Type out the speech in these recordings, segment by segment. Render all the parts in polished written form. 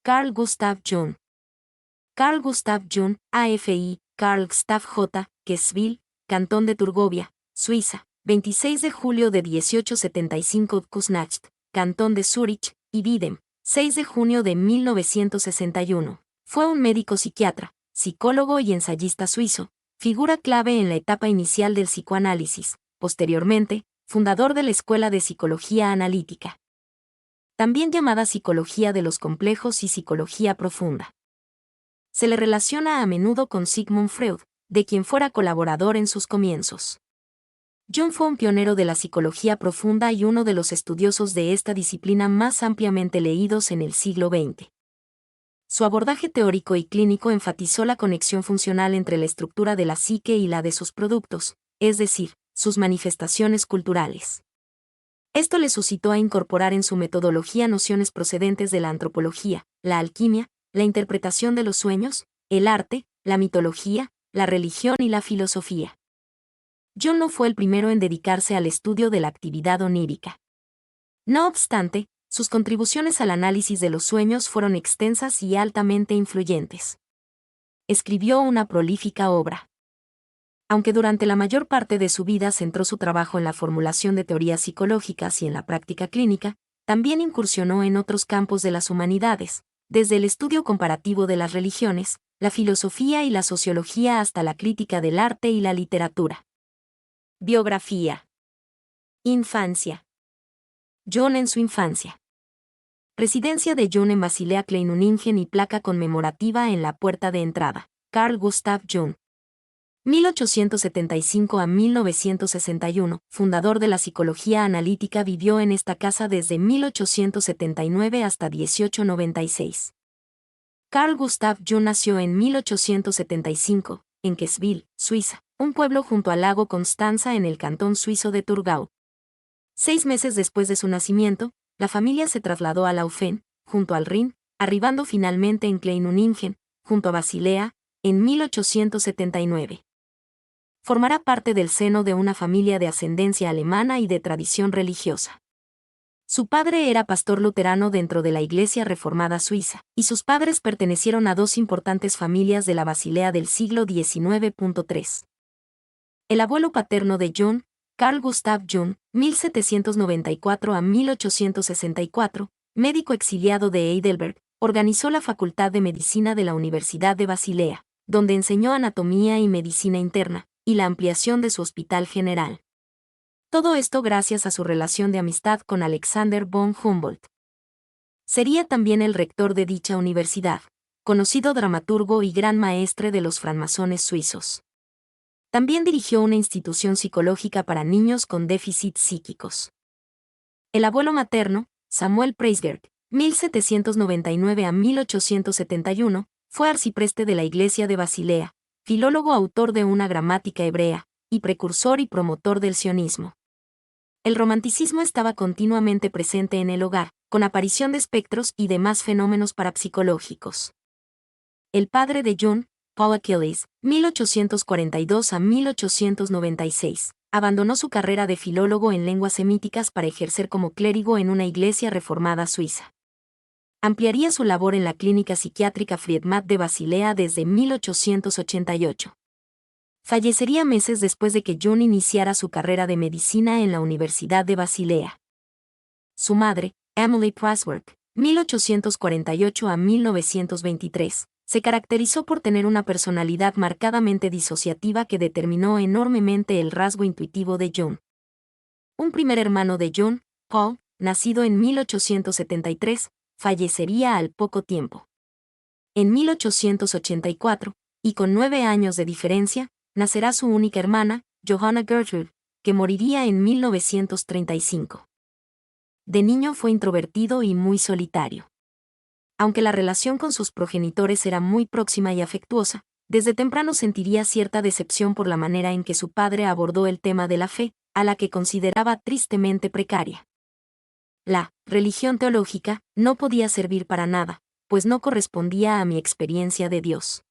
Carl Gustav Jung. Carl Gustav Jung, AFI, Carl Gustav J. Quesville, Cantón de Turgovia, Suiza, 26 de julio de 1875 Kusnacht, Cantón de Zúrich, y Bidem, 6 de junio de 1961. Fue un médico psiquiatra, psicólogo y ensayista suizo, figura clave en la etapa inicial del psicoanálisis, posteriormente, fundador de la Escuela de Psicología Analítica, también llamada Psicología de los Complejos y Psicología Profunda. Se le relaciona a menudo con Sigmund Freud, de quien fuera colaborador en sus comienzos. Jung fue un pionero de la psicología profunda y uno de los estudiosos de esta disciplina más ampliamente leídos en el siglo XX. Su abordaje teórico y clínico enfatizó la conexión funcional entre la estructura de la psique y la de sus productos, es decir, sus manifestaciones culturales. Esto le suscitó a incorporar en su metodología nociones procedentes de la antropología, la alquimia, la interpretación de los sueños, el arte, la mitología, la religión y la filosofía. Jung no fue el primero en dedicarse al estudio de la actividad onírica. No obstante, sus contribuciones al análisis de los sueños fueron extensas y altamente influyentes. Escribió una prolífica obra. Aunque durante la mayor parte de su vida centró su trabajo en la formulación de teorías psicológicas y en la práctica clínica, también incursionó en otros campos de las humanidades, desde el estudio comparativo de las religiones, la filosofía y la sociología hasta la crítica del arte y la literatura. Biografía. Infancia. Jung en su infancia. Residencia de Jung en Basilea Kleinunningen y placa conmemorativa en la puerta de entrada. Carl Gustav Jung. 1875 a 1961, fundador de la psicología analítica, vivió en esta casa desde 1879 hasta 1896. Carl Gustav Jung nació en 1875, en Quesville, Suiza, un pueblo junto al lago Constanza en el cantón suizo de Thurgau. 6 meses después de su nacimiento, la familia se trasladó a Laufen, junto al Rin, arribando finalmente en Kleinunningen, junto a Basilea, en 1879. Formará parte del seno de una familia de ascendencia alemana y de tradición religiosa. Su padre era pastor luterano dentro de la Iglesia Reformada Suiza, y sus padres pertenecieron a 2 importantes familias de la Basilea del siglo XIX. El abuelo paterno de Jung, Carl Gustav Jung, 1794 a 1864, médico exiliado de Heidelberg, organizó la Facultad de Medicina de la Universidad de Basilea, donde enseñó anatomía y medicina interna, y la ampliación de su hospital general. Todo esto gracias a su relación de amistad con Alexander von Humboldt. Sería también el rector de dicha universidad, conocido dramaturgo y gran maestre de los francmasones suizos. También dirigió una institución psicológica para niños con déficits psíquicos. El abuelo materno, Samuel Preisgert, 1799 a 1871, fue arcipreste de la Iglesia de Basilea, filólogo autor de una gramática hebrea, y precursor y promotor del sionismo. El romanticismo estaba continuamente presente en el hogar, con aparición de espectros y demás fenómenos parapsicológicos. El padre de Jung, Paul Achilles, 1842 a 1896, abandonó su carrera de filólogo en lenguas semíticas para ejercer como clérigo en una iglesia reformada suiza. Ampliaría su labor en la clínica psiquiátrica Friedmat de Basilea desde 1888. Fallecería meses después de que Jung iniciara su carrera de medicina en la Universidad de Basilea. Su madre, Emily Presswork, 1848 a 1923, se caracterizó por tener una personalidad marcadamente disociativa que determinó enormemente el rasgo intuitivo de Jung. Un primer hermano de Jung, Paul, nacido en 1873, fallecería al poco tiempo. En 1884, y con 9 años de diferencia, nacerá su única hermana, Johanna Gertrude, que moriría en 1935. De niño fue introvertido y muy solitario. Aunque la relación con sus progenitores era muy próxima y afectuosa, desde temprano sentiría cierta decepción por la manera en que su padre abordó el tema de la fe, a la que consideraba tristemente precaria. La religión teológica no podía servir para nada, pues no correspondía a mi experiencia de Dios.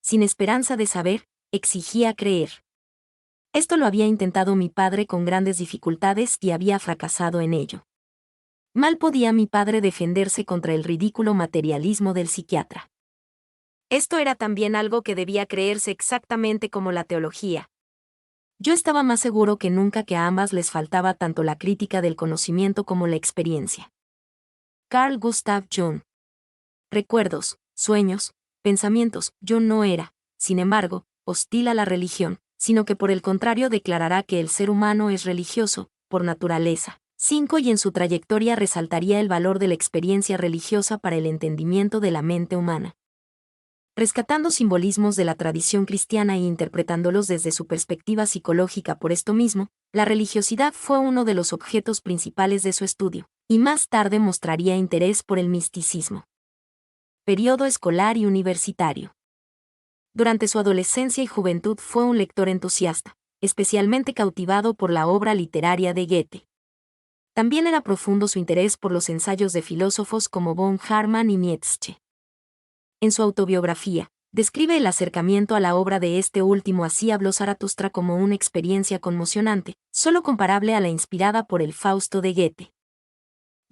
Sin esperanza de saber, exigía creer. Esto lo había intentado mi padre con grandes dificultades y había fracasado en ello. Mal podía mi padre defenderse contra el ridículo materialismo del psiquiatra. Esto era también algo que debía creerse exactamente como la teología. Yo estaba más seguro que nunca que a ambas les faltaba tanto la crítica del conocimiento como la experiencia. Carl Gustav Jung. Recuerdos, sueños, pensamientos. Jung no era, sin embargo, hostil a la religión, sino que por el contrario declarará que el ser humano es religioso, por naturaleza. 5. Y en su trayectoria resaltaría el valor de la experiencia religiosa para el entendimiento de la mente humana. Rescatando simbolismos de la tradición cristiana e interpretándolos desde su perspectiva psicológica por esto mismo, la religiosidad fue uno de los objetos principales de su estudio, y más tarde mostraría interés por el misticismo. Periodo escolar y universitario. Durante su adolescencia y juventud fue un lector entusiasta, especialmente cautivado por la obra literaria de Goethe. También era profundo su interés por los ensayos de filósofos como von Hartmann y Nietzsche. En su autobiografía, describe el acercamiento a la obra de este último. Así habló Zaratustra como una experiencia conmocionante, solo comparable a la inspirada por el Fausto de Goethe.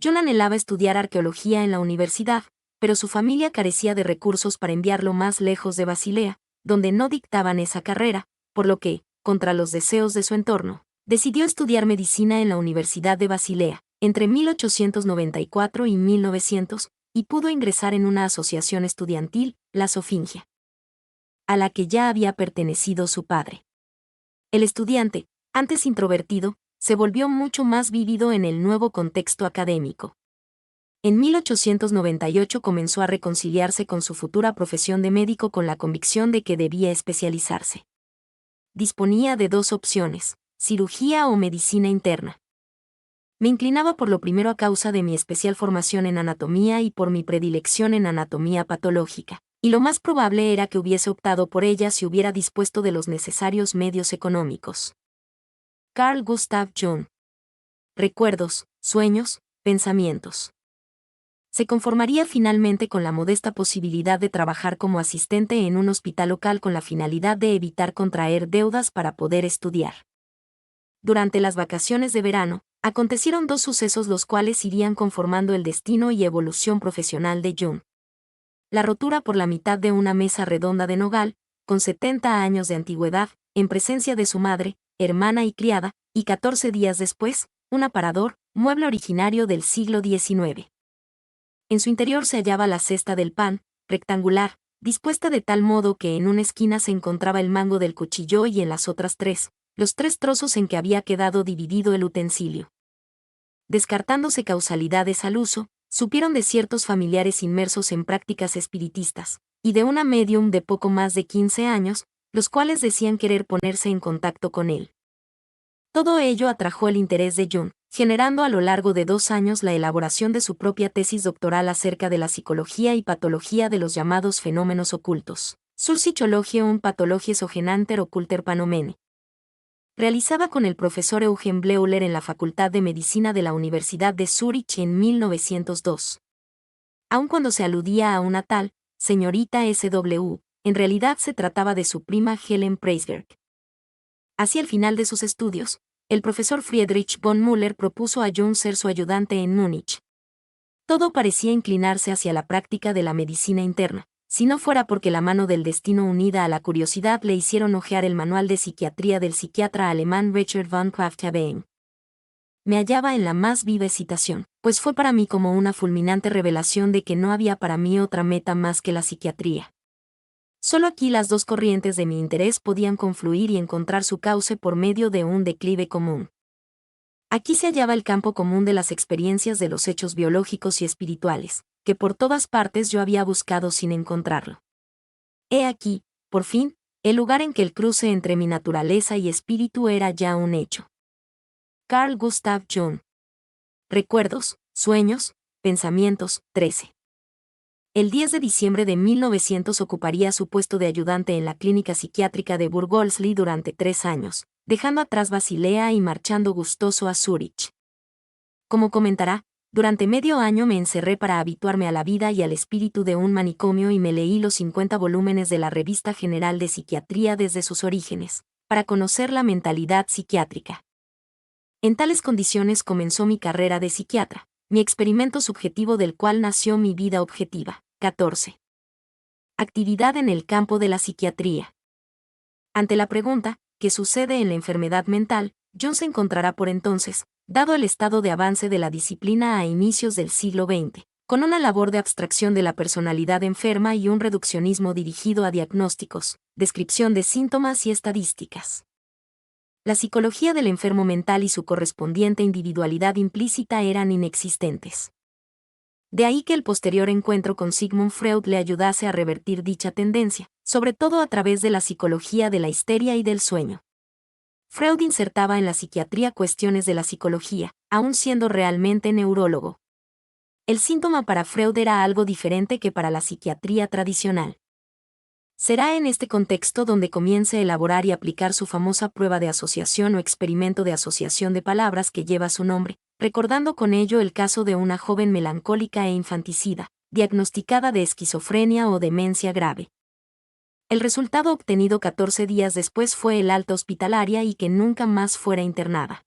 John anhelaba estudiar arqueología en la universidad, pero su familia carecía de recursos para enviarlo más lejos de Basilea, donde no dictaban esa carrera, por lo que, contra los deseos de su entorno, decidió estudiar medicina en la Universidad de Basilea, entre 1894 y 1900, y pudo ingresar en una asociación estudiantil, la Sofingia, a la que ya había pertenecido su padre. El estudiante, antes introvertido, se volvió mucho más vívido en el nuevo contexto académico. En 1898 comenzó a reconciliarse con su futura profesión de médico con la convicción de que debía especializarse. Disponía de dos opciones, cirugía o medicina interna. Me inclinaba por lo primero a causa de mi especial formación en anatomía y por mi predilección en anatomía patológica, y lo más probable era que hubiese optado por ella si hubiera dispuesto de los necesarios medios económicos. Carl Gustav Jung. Recuerdos, sueños, pensamientos. Se conformaría finalmente con la modesta posibilidad de trabajar como asistente en un hospital local con la finalidad de evitar contraer deudas para poder estudiar. Durante las vacaciones de verano, acontecieron dos sucesos los cuales irían conformando el destino y evolución profesional de Jung. La rotura por la mitad de una mesa redonda de nogal, con 70 años de antigüedad, en presencia de su madre, hermana y criada, y 14 días después, un aparador, mueble originario del siglo XIX. En su interior se hallaba la cesta del pan, rectangular, dispuesta de tal modo que en una esquina se encontraba el mango del cuchillo y en las otras tres, los tres trozos en que había quedado dividido el utensilio. Descartándose causalidades al uso, supieron de ciertos familiares inmersos en prácticas espiritistas, y de una médium de poco más de 15 años, los cuales decían querer ponerse en contacto con él. Todo ello atrajo el interés de Jung, generando a lo largo de 2 años la elaboración de su propia tesis doctoral acerca de la psicología y patología de los llamados fenómenos ocultos. Sur Psychologie und Pathologie sogenannter occulter Phänomene. Realizada con el profesor Eugen Bleuler en la Facultad de Medicina de la Universidad de Zúrich en 1902. Aun cuando se aludía a una tal, señorita S.W., en realidad se trataba de su prima Helen Preisberg. Hacia el final de sus estudios, el profesor Friedrich von Müller propuso a Jung ser su ayudante en Múnich. Todo parecía inclinarse hacia la práctica de la medicina interna, si no fuera porque la mano del destino unida a la curiosidad le hicieron hojear el manual de psiquiatría del psiquiatra alemán Richard von Krafft-Ebing. Me hallaba en la más viva excitación, pues fue para mí como una fulminante revelación de que no había para mí otra meta más que la psiquiatría. Solo aquí las dos corrientes de mi interés podían confluir y encontrar su cauce por medio de un declive común. Aquí se hallaba el campo común de las experiencias de los hechos biológicos y espirituales, que por todas partes yo había buscado sin encontrarlo. He aquí, por fin, el lugar en que el cruce entre mi naturaleza y espíritu era ya un hecho. Carl Gustav Jung. Recuerdos, sueños, pensamientos, 13. El 10 de diciembre de 1900 ocuparía su puesto de ayudante en la clínica psiquiátrica de Burgolsli durante 3 años, dejando atrás Basilea y marchando gustoso a Zúrich. Como comentará, durante medio año me encerré para habituarme a la vida y al espíritu de un manicomio y me leí los 50 volúmenes de la Revista General de Psiquiatría desde sus orígenes, para conocer la mentalidad psiquiátrica. En tales condiciones comenzó mi carrera de psiquiatra, mi experimento subjetivo del cual nació mi vida objetiva. 14. Actividad en el campo de la psiquiatría. Ante la pregunta, ¿qué sucede en la enfermedad mental?, Jung se encontrará por entonces, dado el estado de avance de la disciplina a inicios del siglo XX, con una labor de abstracción de la personalidad enferma y un reduccionismo dirigido a diagnósticos, descripción de síntomas y estadísticas. La psicología del enfermo mental y su correspondiente individualidad implícita eran inexistentes. De ahí que el posterior encuentro con Sigmund Freud le ayudase a revertir dicha tendencia, sobre todo a través de la psicología de la histeria y del sueño. Freud insertaba en la psiquiatría cuestiones de la psicología, aun siendo realmente neurólogo. El síntoma para Freud era algo diferente que para la psiquiatría tradicional. Será en este contexto donde comience a elaborar y aplicar su famosa prueba de asociación o experimento de asociación de palabras que lleva su nombre, recordando con ello el caso de una joven melancólica e infanticida, diagnosticada de esquizofrenia o demencia grave. El resultado obtenido 14 días después fue el alta hospitalaria y que nunca más fuera internada.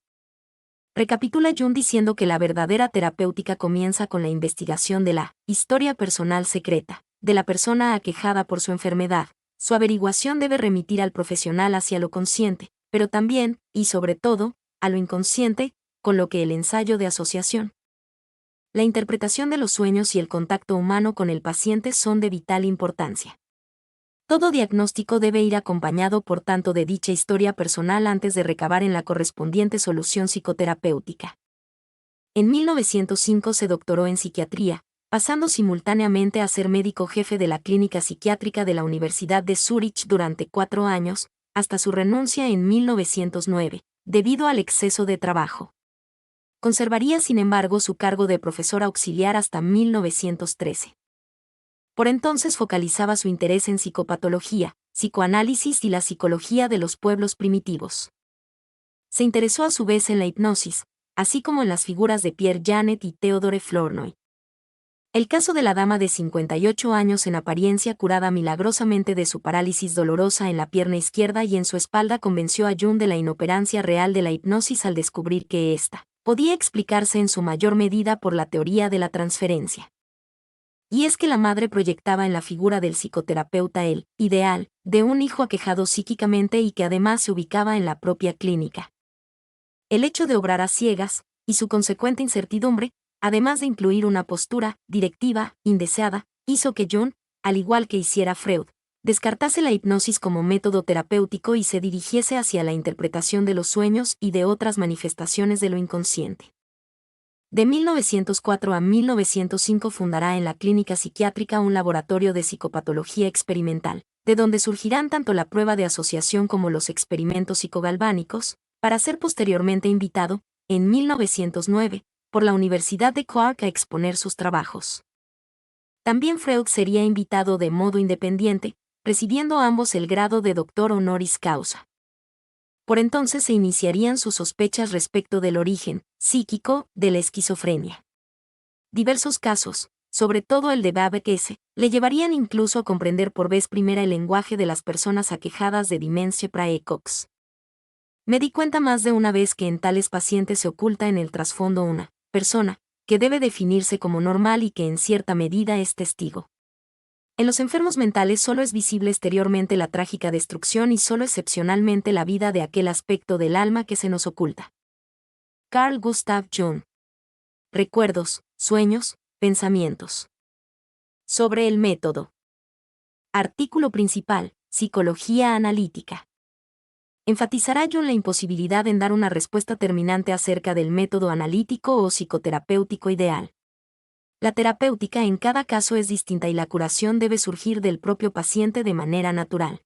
Recapitula Jung diciendo que la verdadera terapéutica comienza con la investigación de la historia personal secreta de la persona aquejada por su enfermedad. Su averiguación debe remitir al profesional hacia lo consciente, pero también, y sobre todo, a lo inconsciente, con lo que el ensayo de asociación. La interpretación de los sueños y el contacto humano con el paciente son de vital importancia. Todo diagnóstico debe ir acompañado por tanto de dicha historia personal antes de recabar en la correspondiente solución psicoterapéutica. En 1905 se doctoró en psiquiatría, pasando simultáneamente a ser médico jefe de la clínica psiquiátrica de la Universidad de Zúrich durante 4 años, hasta su renuncia en 1909, debido al exceso de trabajo. Conservaría sin embargo su cargo de profesor auxiliar hasta 1913. Por entonces focalizaba su interés en psicopatología, psicoanálisis y la psicología de los pueblos primitivos. Se interesó a su vez en la hipnosis, así como en las figuras de Pierre Janet y Theodore Flournoy. El caso de la dama de 58 años en apariencia curada milagrosamente de su parálisis dolorosa en la pierna izquierda y en su espalda convenció a Jung de la inoperancia real de la hipnosis al descubrir que ésta podía explicarse en su mayor medida por la teoría de la transferencia. Y es que la madre proyectaba en la figura del psicoterapeuta el ideal de un hijo aquejado psíquicamente y que además se ubicaba en la propia clínica. El hecho de obrar a ciegas, y su consecuente incertidumbre, además de incluir una postura directiva, indeseada, hizo que Jung, al igual que hiciera Freud, descartase la hipnosis como método terapéutico y se dirigiese hacia la interpretación de los sueños y de otras manifestaciones de lo inconsciente. De 1904 a 1905 fundará en la clínica psiquiátrica un laboratorio de psicopatología experimental, de donde surgirán tanto la prueba de asociación como los experimentos psicogalvánicos, para ser posteriormente invitado, en 1909, por la Universidad de Cork a exponer sus trabajos. También Freud sería invitado de modo independiente, recibiendo ambos el grado de doctor honoris causa. Por entonces se iniciarían sus sospechas respecto del origen psíquico de la esquizofrenia. Diversos casos, sobre todo el de Babbage S., le llevarían incluso a comprender por vez primera el lenguaje de las personas aquejadas de demencia praecox. Me di cuenta más de una vez que en tales pacientes se oculta en el trasfondo una persona que debe definirse como normal y que en cierta medida es testigo. En los enfermos mentales solo es visible exteriormente la trágica destrucción y solo excepcionalmente la vida de aquel aspecto del alma que se nos oculta. Carl Gustav Jung. Recuerdos, sueños, pensamientos. Sobre el método. Artículo principal, Psicología analítica. Enfatizará Jung la imposibilidad en dar una respuesta terminante acerca del método analítico o psicoterapéutico ideal. La terapéutica en cada caso es distinta y la curación debe surgir del propio paciente de manera natural.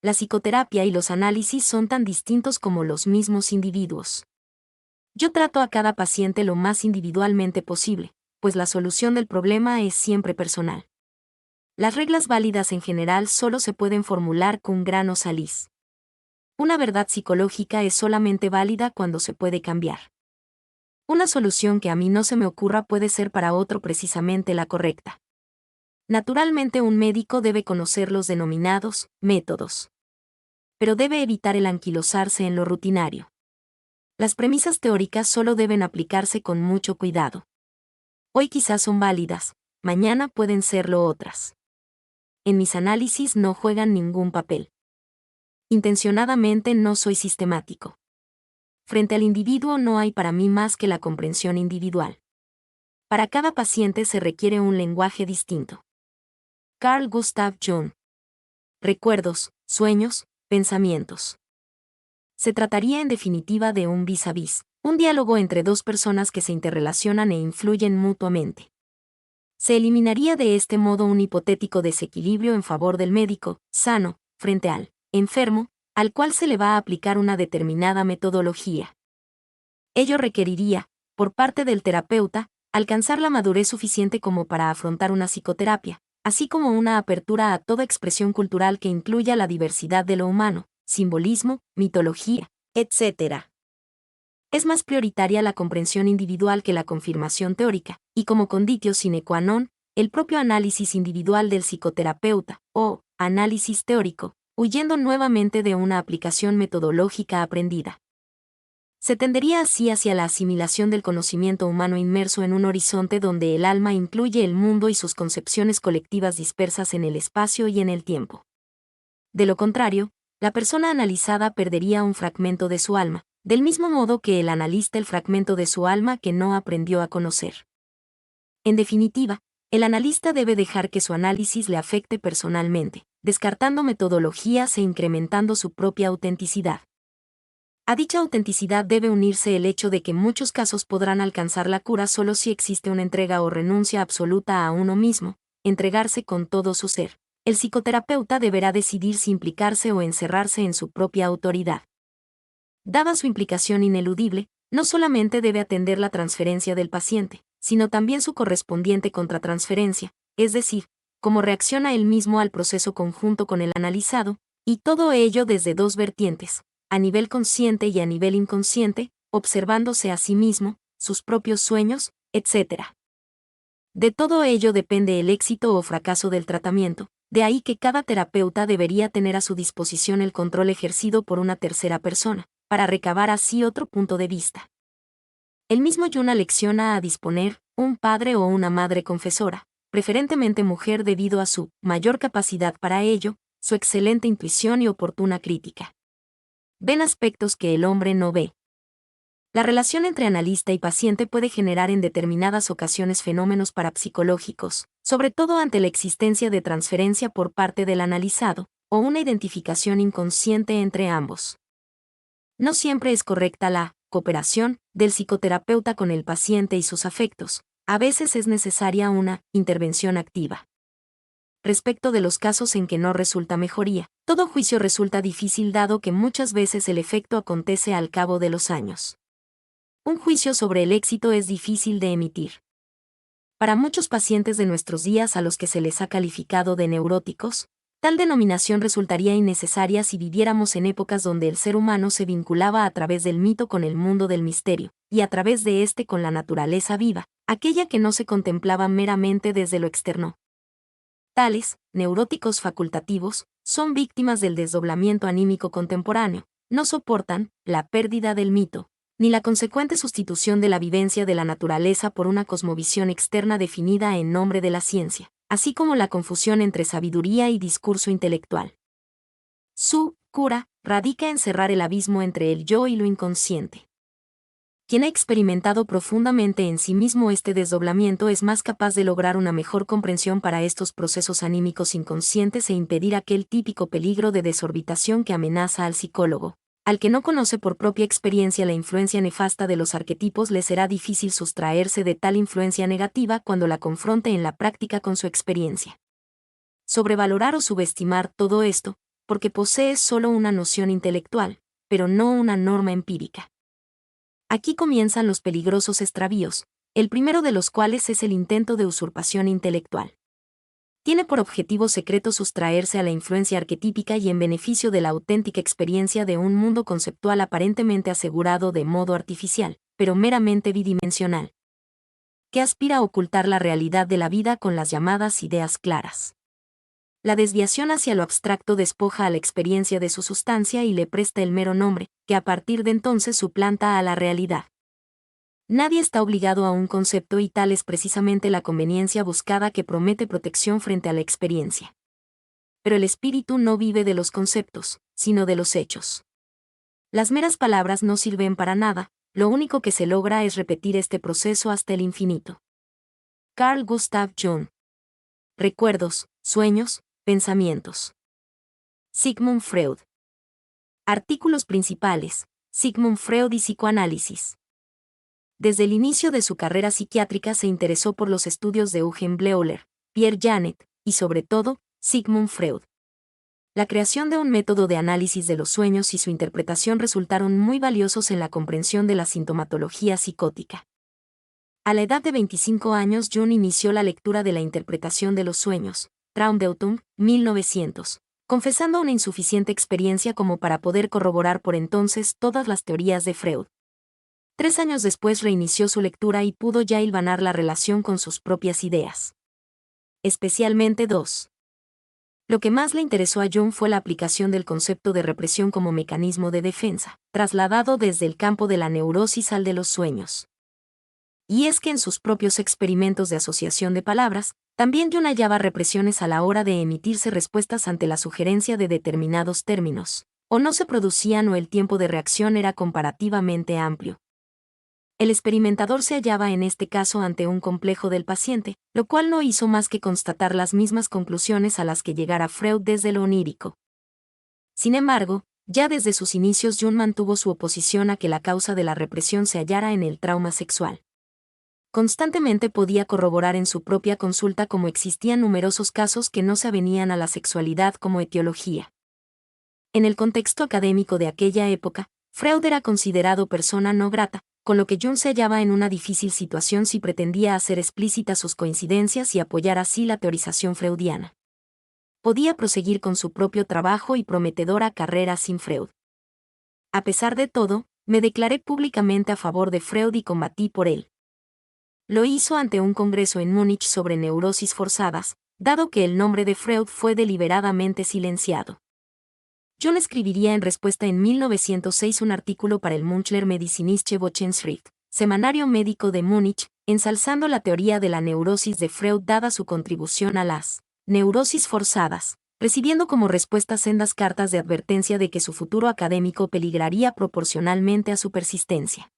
La psicoterapia y los análisis son tan distintos como los mismos individuos. Yo trato a cada paciente lo más individualmente posible, pues la solución del problema es siempre personal. Las reglas válidas en general solo se pueden formular con grano salís. Una verdad psicológica es solamente válida cuando se puede cambiar. Una solución que a mí no se me ocurra puede ser para otro precisamente la correcta. Naturalmente un médico debe conocer los denominados métodos. Pero debe evitar el anquilosarse en lo rutinario. Las premisas teóricas solo deben aplicarse con mucho cuidado. Hoy quizás son válidas, mañana pueden serlo otras. En mis análisis no juegan ningún papel. Intencionadamente no soy sistemático. Frente al individuo no hay para mí más que la comprensión individual. Para cada paciente se requiere un lenguaje distinto. Carl Gustav Jung. Recuerdos, sueños, pensamientos. Se trataría en definitiva de un vis a vis, un diálogo entre dos personas que se interrelacionan e influyen mutuamente. Se eliminaría de este modo un hipotético desequilibrio en favor del médico, sano, frente al enfermo, al cual se le va a aplicar una determinada metodología. Ello requeriría, por parte del terapeuta, alcanzar la madurez suficiente como para afrontar una psicoterapia, así como una apertura a toda expresión cultural que incluya la diversidad de lo humano, simbolismo, mitología, etc. Es más prioritaria la comprensión individual que la confirmación teórica, y como conditio sine qua non, el propio análisis individual del psicoterapeuta, o análisis teórico, huyendo nuevamente de una aplicación metodológica aprendida. Se tendería así hacia la asimilación del conocimiento humano inmerso en un horizonte donde el alma incluye el mundo y sus concepciones colectivas dispersas en el espacio y en el tiempo. De lo contrario, la persona analizada perdería un fragmento de su alma, del mismo modo que el analista el fragmento de su alma que no aprendió a conocer. En definitiva, el analista debe dejar que su análisis le afecte personalmente, descartando metodologías e incrementando su propia autenticidad. A dicha autenticidad debe unirse el hecho de que muchos casos podrán alcanzar la cura solo si existe una entrega o renuncia absoluta a uno mismo, entregarse con todo su ser. El psicoterapeuta deberá decidir si implicarse o encerrarse en su propia autoridad. Dada su implicación ineludible, no solamente debe atender la transferencia del paciente, sino también su correspondiente contratransferencia, es decir, cómo reacciona él mismo al proceso conjunto con el analizado, y todo ello desde dos vertientes, a nivel consciente y a nivel inconsciente, observándose a sí mismo, sus propios sueños, etc. De todo ello depende el éxito o fracaso del tratamiento, de ahí que cada terapeuta debería tener a su disposición el control ejercido por una tercera persona, para recabar así otro punto de vista. El mismo Jung lecciona a disponer un padre o una madre confesora, preferentemente mujer debido a su mayor capacidad para ello, su excelente intuición y oportuna crítica. Ven aspectos que el hombre no ve. La relación entre analista y paciente puede generar en determinadas ocasiones fenómenos parapsicológicos, sobre todo ante la existencia de transferencia por parte del analizado, o una identificación inconsciente entre ambos. No siempre es correcta la cooperación del psicoterapeuta con el paciente y sus afectos, a veces es necesaria una intervención activa. Respecto de los casos en que no resulta mejoría, todo juicio resulta difícil dado que muchas veces el efecto acontece al cabo de los años. Un juicio sobre el éxito es difícil de emitir. Para muchos pacientes de nuestros días a los que se les ha calificado de neuróticos, tal denominación resultaría innecesaria si viviéramos en épocas donde el ser humano se vinculaba a través del mito con el mundo del misterio, y a través de éste con la naturaleza viva, aquella que no se contemplaba meramente desde lo externo. Tales neuróticos facultativos son víctimas del desdoblamiento anímico contemporáneo, no soportan la pérdida del mito, ni la consecuente sustitución de la vivencia de la naturaleza por una cosmovisión externa definida en nombre de la ciencia, así como la confusión entre sabiduría y discurso intelectual. Su cura radica en cerrar el abismo entre el yo y lo inconsciente. Quien ha experimentado profundamente en sí mismo este desdoblamiento es más capaz de lograr una mejor comprensión para estos procesos anímicos inconscientes e impedir aquel típico peligro de desorbitación que amenaza al psicólogo. Al que no conoce por propia experiencia la influencia nefasta de los arquetipos le será difícil sustraerse de tal influencia negativa cuando la confronte en la práctica con su experiencia. Sobrevalorar o subestimar todo esto, porque posee solo una noción intelectual, pero no una norma empírica. Aquí comienzan los peligrosos extravíos, el primero de los cuales es el intento de usurpación intelectual. Tiene por objetivo secreto sustraerse a la influencia arquetípica y en beneficio de la auténtica experiencia de un mundo conceptual aparentemente asegurado de modo artificial, pero meramente bidimensional, que aspira a ocultar la realidad de la vida con las llamadas ideas claras. La desviación hacia lo abstracto despoja a la experiencia de su sustancia y le presta el mero nombre, que a partir de entonces suplanta a la realidad. Nadie está obligado a un concepto y tal es precisamente la conveniencia buscada que promete protección frente a la experiencia. Pero el espíritu no vive de los conceptos, sino de los hechos. Las meras palabras no sirven para nada, lo único que se logra es repetir este proceso hasta el infinito. Carl Gustav Jung. Recuerdos, sueños, pensamientos. Sigmund Freud. Artículos principales. Sigmund Freud y psicoanálisis. Desde el inicio de su carrera psiquiátrica se interesó por los estudios de Eugen Bleuler, Pierre Janet, y sobre todo, Sigmund Freud. La creación de un método de análisis de los sueños y su interpretación resultaron muy valiosos en la comprensión de la sintomatología psicótica. A la edad de 25 años Jung inició la lectura de la interpretación de los sueños, Traumdeutung, 1900, confesando una insuficiente experiencia como para poder corroborar por entonces todas las teorías de Freud. 3 años después reinició su lectura y pudo ya hilvanar la relación con sus propias ideas. Especialmente dos. Lo que más le interesó a Jung fue la aplicación del concepto de represión como mecanismo de defensa, trasladado desde el campo de la neurosis al de los sueños. Y es que en sus propios experimentos de asociación de palabras, también Jung hallaba represiones a la hora de emitirse respuestas ante la sugerencia de determinados términos, o no se producían o el tiempo de reacción era comparativamente amplio. El experimentador se hallaba en este caso ante un complejo del paciente, lo cual no hizo más que constatar las mismas conclusiones a las que llegara Freud desde lo onírico. Sin embargo, ya desde sus inicios Jung mantuvo su oposición a que la causa de la represión se hallara en el trauma sexual. Constantemente podía corroborar en su propia consulta cómo existían numerosos casos que no se avenían a la sexualidad como etiología. En el contexto académico de aquella época, Freud era considerado persona no grata, con lo que Jung se hallaba en una difícil situación si pretendía hacer explícitas sus coincidencias y apoyar así la teorización freudiana. Podía proseguir con su propio trabajo y prometedora carrera sin Freud. A pesar de todo, me declaré públicamente a favor de Freud y combatí por él. Lo hizo ante un congreso en Múnich sobre neurosis forzadas, dado que el nombre de Freud fue deliberadamente silenciado. Jung escribiría en respuesta en 1906 un artículo para el Münchner Medizinische Wochenschrift, semanario médico de Múnich, ensalzando la teoría de la neurosis de Freud dada su contribución a las neurosis forzadas, recibiendo como respuesta sendas cartas de advertencia de que su futuro académico peligraría proporcionalmente a su persistencia.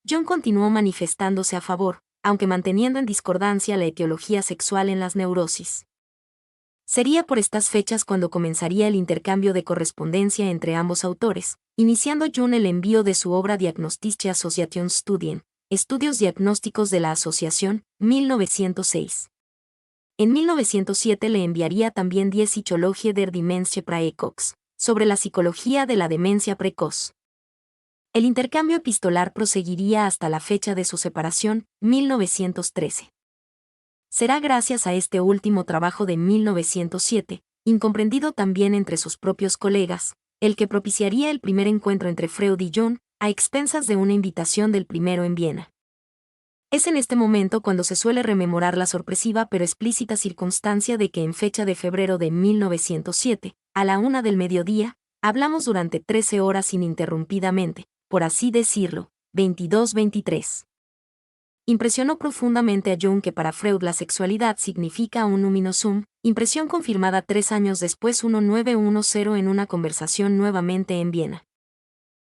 Jung continuó manifestándose a favor, aunque manteniendo en discordancia la etiología sexual en las neurosis. Sería por estas fechas cuando comenzaría el intercambio de correspondencia entre ambos autores, iniciando Jung el envío de su obra Diagnostische Associationsstudien, Estudios Diagnósticos de la Asociación, 1906. En 1907 le enviaría también Die Psychologie der Dementie praecox, sobre la psicología de la demencia precoz. El intercambio epistolar proseguiría hasta la fecha de su separación, 1913. Será gracias a este último trabajo de 1907, incomprendido también entre sus propios colegas, el que propiciaría el primer encuentro entre Freud y Jung, a expensas de una invitación del primero en Viena. Es en este momento cuando se suele rememorar la sorpresiva pero explícita circunstancia de que en fecha de febrero de 1907, a la 1 del mediodía, hablamos durante 13 horas ininterrumpidamente, por así decirlo, 22-23. Impresionó profundamente a Jung que para Freud la sexualidad significa un numino sum, impresión confirmada 3 años después 1910 en una conversación nuevamente en Viena.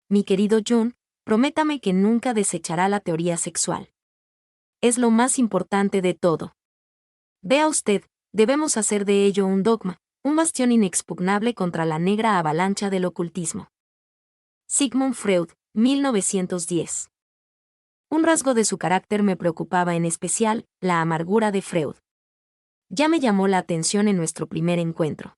Mi querido Jung, prométame que nunca desechará la teoría sexual. Es lo más importante de todo. Vea usted, debemos hacer de ello un dogma, un bastión inexpugnable contra la negra avalancha del ocultismo. Sigmund Freud, 1910. Un rasgo de su carácter me preocupaba en especial, la amargura de Freud. Ya me llamó la atención en nuestro primer encuentro.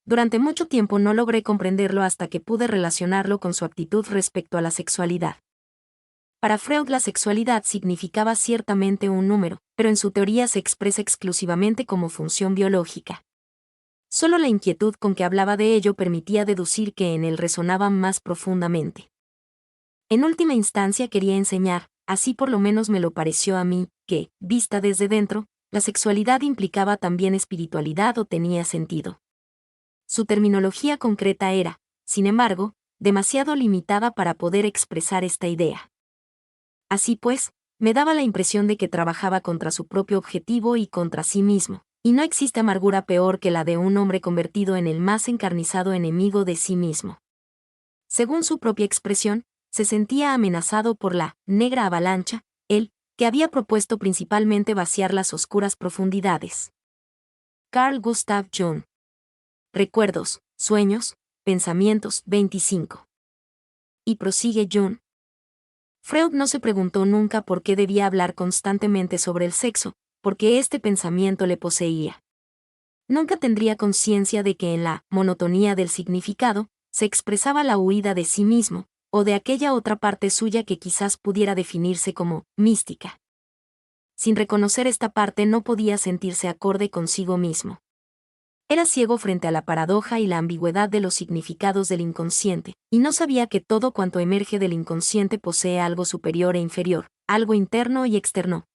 Durante mucho tiempo no logré comprenderlo hasta que pude relacionarlo con su actitud respecto a la sexualidad. Para Freud la sexualidad significaba ciertamente un número, pero en su teoría se expresa exclusivamente como función biológica. Solo la inquietud con que hablaba de ello permitía deducir que en él resonaban más profundamente. En última instancia quería enseñar, así por lo menos me lo pareció a mí, que, vista desde dentro, la sexualidad implicaba también espiritualidad o tenía sentido. Su terminología concreta era, sin embargo, demasiado limitada para poder expresar esta idea. Así pues, me daba la impresión de que trabajaba contra su propio objetivo y contra sí mismo, y no existe amargura peor que la de un hombre convertido en el más encarnizado enemigo de sí mismo. Según su propia expresión, se sentía amenazado por la negra avalancha, él, que había propuesto principalmente vaciar las oscuras profundidades. Carl Gustav Jung. Recuerdos, sueños, pensamientos, 25. Y prosigue Jung. Freud no se preguntó nunca por qué debía hablar constantemente sobre el sexo, porque este pensamiento le poseía. Nunca tendría conciencia de que en la monotonía del significado se expresaba la huida de sí mismo, o de aquella otra parte suya que quizás pudiera definirse como mística. Sin reconocer esta parte no podía sentirse acorde consigo mismo. Era ciego frente a la paradoja y la ambigüedad de los significados del inconsciente, y no sabía que todo cuanto emerge del inconsciente posee algo superior e inferior, algo interno y externo.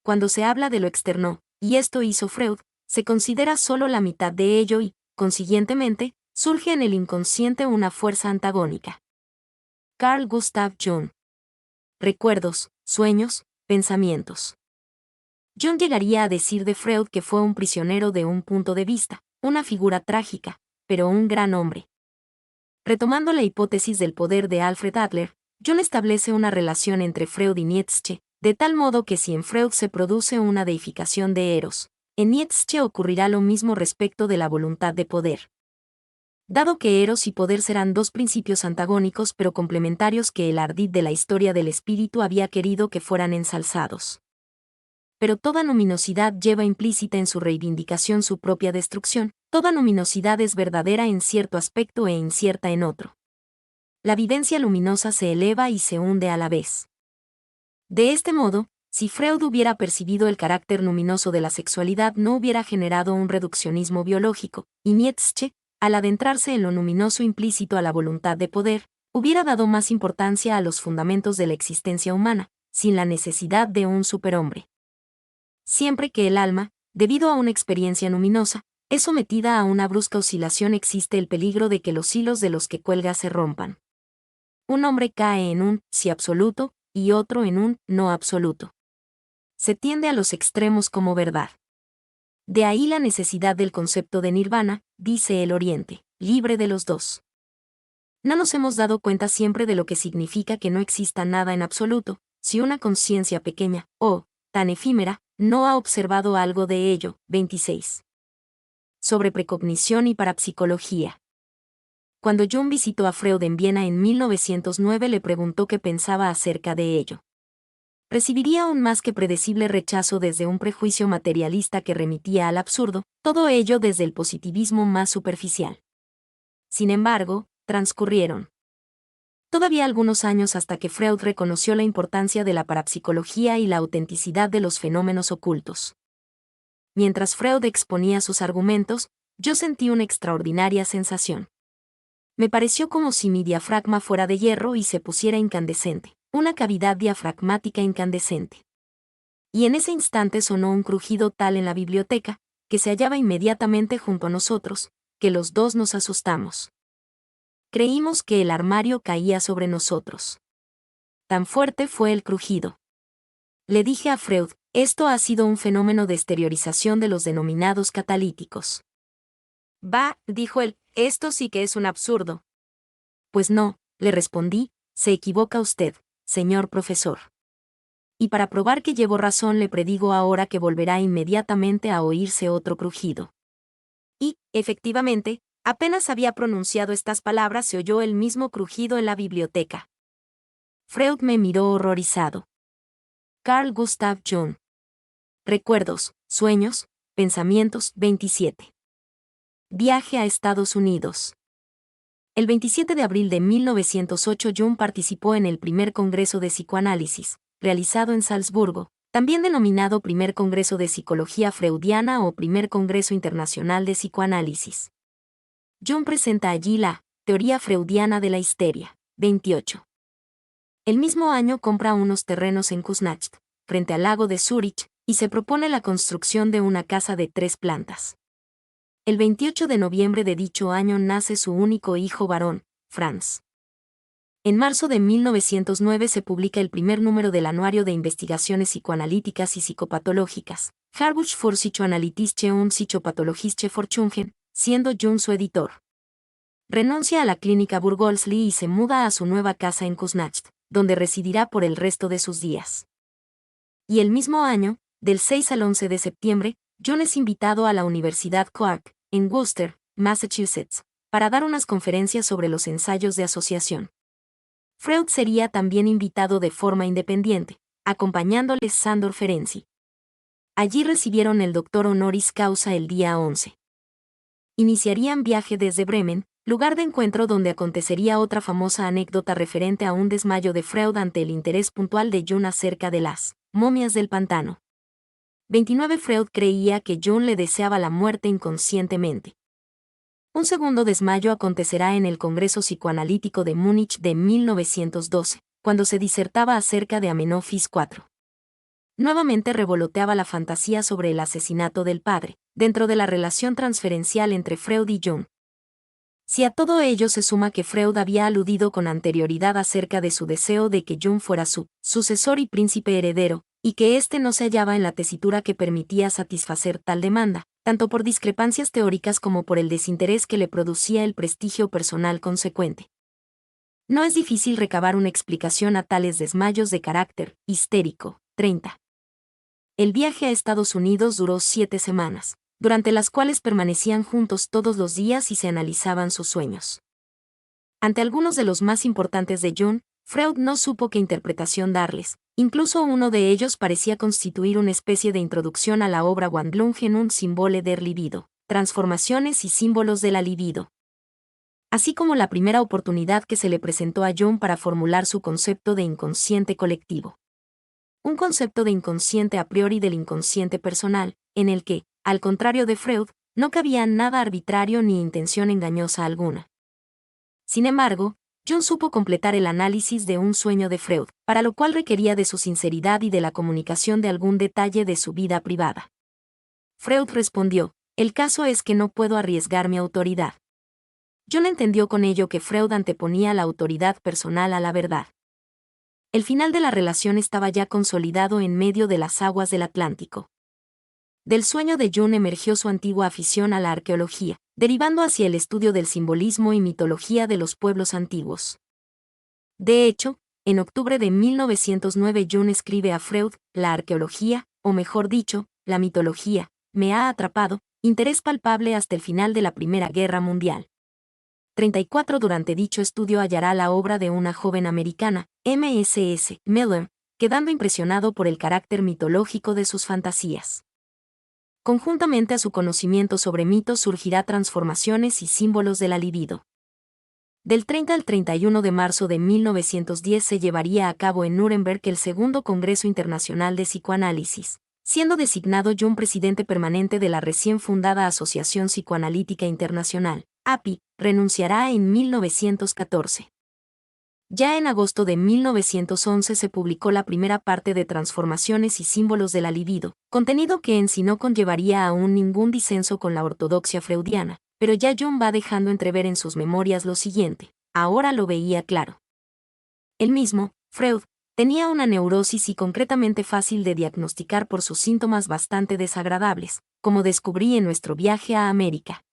Cuando se habla de lo externo, y esto hizo Freud, se considera solo la mitad de ello y, consiguientemente, surge en el inconsciente una fuerza antagónica. Carl Gustav Jung. Recuerdos, sueños, pensamientos. Jung llegaría a decir de Freud que fue un prisionero de un punto de vista, una figura trágica, pero un gran hombre. Retomando la hipótesis del poder de Alfred Adler, Jung establece una relación entre Freud y Nietzsche, de tal modo que si en Freud se produce una deificación de Eros, en Nietzsche ocurrirá lo mismo respecto de la voluntad de poder. Dado que Eros y poder serán dos principios antagónicos pero complementarios que el ardid de la historia del espíritu había querido que fueran ensalzados. Pero toda luminosidad lleva implícita en su reivindicación su propia destrucción, toda luminosidad es verdadera en cierto aspecto e incierta en otro. La vivencia luminosa se eleva y se hunde a la vez. De este modo, si Freud hubiera percibido el carácter luminoso de la sexualidad no hubiera generado un reduccionismo biológico, y Nietzsche, al adentrarse en lo luminoso implícito a la voluntad de poder, hubiera dado más importancia a los fundamentos de la existencia humana, sin la necesidad de un superhombre. Siempre que el alma, debido a una experiencia luminosa, es sometida a una brusca oscilación existe el peligro de que los hilos de los que cuelga se rompan. Un hombre cae en un sí absoluto y otro en un no absoluto. Se tiende a los extremos como verdad. De ahí la necesidad del concepto de nirvana, dice el Oriente, libre de los dos. No nos hemos dado cuenta siempre de lo que significa que no exista nada en absoluto, si una conciencia pequeña, o, tan efímera, no ha observado algo de ello. 26. Sobre precognición y parapsicología. Cuando Jung visitó a Freud en Viena en 1909 le preguntó qué pensaba acerca de ello. Recibiría un más que predecible rechazo desde un prejuicio materialista que remitía al absurdo, todo ello desde el positivismo más superficial. Sin embargo, transcurrieron todavía algunos años hasta que Freud reconoció la importancia de la parapsicología y la autenticidad de los fenómenos ocultos. Mientras Freud exponía sus argumentos, yo sentí una extraordinaria sensación. Me pareció como si mi diafragma fuera de hierro y se pusiera incandescente, una cavidad diafragmática incandescente. Y en ese instante sonó un crujido tal en la biblioteca, que se hallaba inmediatamente junto a nosotros, que los dos nos asustamos. Creímos que el armario caía sobre nosotros. Tan fuerte fue el crujido. Le dije a Freud, esto ha sido un fenómeno de exteriorización de los denominados catalíticos. Bah, dijo él, esto sí que es un absurdo. Pues no, le respondí, se equivoca usted, señor profesor. Y para probar que llevo razón le predigo ahora que volverá inmediatamente a oírse otro crujido. Y, efectivamente, apenas había pronunciado estas palabras se oyó el mismo crujido en la biblioteca. Freud me miró horrorizado. Carl Gustav Jung. Recuerdos, sueños, pensamientos, 27. Viaje a Estados Unidos. El 27 de abril de 1908 Jung participó en el primer Congreso de Psicoanálisis, realizado en Salzburgo, también denominado Primer Congreso de Psicología Freudiana o Primer Congreso Internacional de Psicoanálisis. Jung presenta allí la teoría freudiana de la histeria. 28. El mismo año compra unos terrenos en Kuznacht, frente al lago de Zúrich, y se propone la construcción de una casa de 3 plantas. El 28 de noviembre de dicho año nace su único hijo varón, Franz. En marzo de 1909 se publica el primer número del Anuario de Investigaciones Psicoanalíticas y Psicopatológicas, Harbuch für Psychoanalytische und Psychopathologische Forschungen, siendo Jung su editor. Renuncia a la clínica Burgosli y se muda a su nueva casa en Kuznach, donde residirá por el resto de sus días. Y el mismo año, del 6 al 11 de septiembre, Jung es invitado a la Universidad Clark, en Worcester, Massachusetts, para dar unas conferencias sobre los ensayos de asociación. Freud sería también invitado de forma independiente, acompañándole Sándor Ferenczi. Allí recibieron el doctor honoris causa el día 11. Iniciarían viaje desde Bremen, lugar de encuentro donde acontecería otra famosa anécdota referente a un desmayo de Freud ante el interés puntual de Jung acerca de las momias del pantano. 29 Freud creía que Jung le deseaba la muerte inconscientemente. Un segundo desmayo acontecerá en el Congreso Psicoanalítico de Múnich de 1912, cuando se disertaba acerca de Amenofis IV. Nuevamente revoloteaba la fantasía sobre el asesinato del padre, dentro de la relación transferencial entre Freud y Jung. Si a todo ello se suma que Freud había aludido con anterioridad acerca de su deseo de que Jung fuera su sucesor y príncipe heredero, y que éste no se hallaba en la tesitura que permitía satisfacer tal demanda, tanto por discrepancias teóricas como por el desinterés que le producía el prestigio personal consecuente. No es difícil recabar una explicación a tales desmayos de carácter histérico. 30. El viaje a Estados Unidos duró 7 semanas, durante las cuales permanecían juntos todos los días y se analizaban sus sueños. Ante algunos de los más importantes de Jung, Freud no supo qué interpretación darles, incluso uno de ellos parecía constituir una especie de introducción a la obra Wandlungen und Symbole der Libido, transformaciones y símbolos de la libido. Así como la primera oportunidad que se le presentó a Jung para formular su concepto de inconsciente colectivo. Un concepto de inconsciente a priori del inconsciente personal, en el que, al contrario de Freud, no cabía nada arbitrario ni intención engañosa alguna. Sin embargo, Jung supo completar el análisis de un sueño de Freud, para lo cual requería de su sinceridad y de la comunicación de algún detalle de su vida privada. Freud respondió: el caso es que no puedo arriesgar mi autoridad. Jung entendió con ello que Freud anteponía la autoridad personal a la verdad. El final de la relación estaba ya consolidado en medio de las aguas del Atlántico. Del sueño de Jung emergió su antigua afición a la arqueología, derivando hacia el estudio del simbolismo y mitología de los pueblos antiguos. De hecho, en octubre de 1909 Jung escribe a Freud: la arqueología, o mejor dicho, la mitología, me ha atrapado, interés palpable hasta el final de la Primera Guerra Mundial. 34 Durante dicho estudio hallará la obra de una joven americana, Mrs. Miller, quedando impresionado por el carácter mitológico de sus fantasías. Conjuntamente a su conocimiento sobre mitos surgirá transformaciones y símbolos de la libido. Del 30 al 31 de marzo de 1910 se llevaría a cabo en Nuremberg el segundo Congreso Internacional de Psicoanálisis, siendo designado Jung presidente permanente de la recién fundada Asociación Psicoanalítica Internacional, API, renunciará en 1914. Ya en agosto de 1911 se publicó la primera parte de Transformaciones y símbolos de la libido, contenido que en sí no conllevaría aún ningún disenso con la ortodoxia freudiana, pero ya Jung va dejando entrever en sus memorias lo siguiente: ahora lo veía claro. Él mismo, Freud, tenía una neurosis y concretamente fácil de diagnosticar por sus síntomas bastante desagradables, como descubrí en nuestro viaje a América.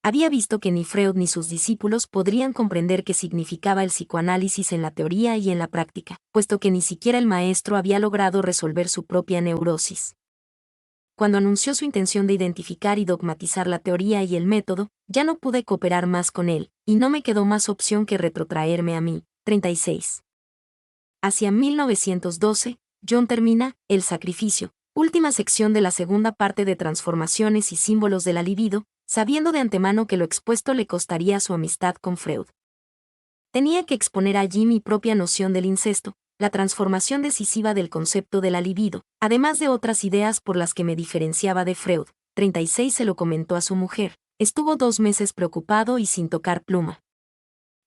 Había visto que ni Freud ni sus discípulos podrían comprender qué significaba el psicoanálisis en la teoría y en la práctica, puesto que ni siquiera el maestro había logrado resolver su propia neurosis. Cuando anunció su intención de identificar y dogmatizar la teoría y el método, ya no pude cooperar más con él, y no me quedó más opción que retrotraerme a mí. 36. Hacia 1912, Jung termina El sacrificio, última sección de la segunda parte de Transformaciones y símbolos de la libido, sabiendo de antemano que lo expuesto le costaría su amistad con Freud. Tenía que exponer allí mi propia noción del incesto, la transformación decisiva del concepto de la libido, además de otras ideas por las que me diferenciaba de Freud. 36 Se lo comentó a su mujer. Estuvo 2 meses preocupado y sin tocar pluma.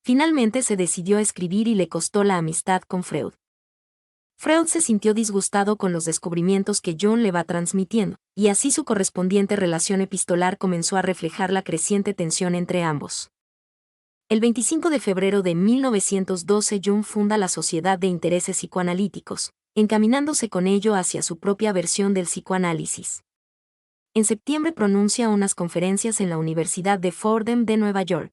Finalmente se decidió a escribir y le costó la amistad con Freud. Freud se sintió disgustado con los descubrimientos que Jung le va transmitiendo, y así su correspondiente relación epistolar comenzó a reflejar la creciente tensión entre ambos. El 25 de febrero de 1912 Jung funda la Sociedad de Intereses Psicoanalíticos, encaminándose con ello hacia su propia versión del psicoanálisis. En septiembre pronuncia unas conferencias en la Universidad de Fordham de Nueva York.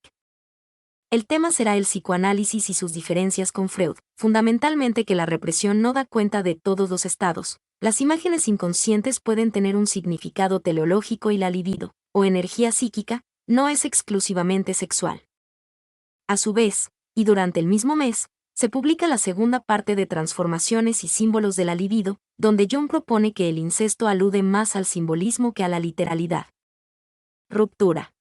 El tema será el psicoanálisis y sus diferencias con Freud, fundamentalmente que la represión no da cuenta de todos los estados. Las imágenes inconscientes pueden tener un significado teleológico y la libido, o energía psíquica, no es exclusivamente sexual. A su vez, y durante el mismo mes, se publica la segunda parte de Transformaciones y símbolos de la libido, donde Jung propone que el incesto alude más al simbolismo que a la literalidad. Ruptura.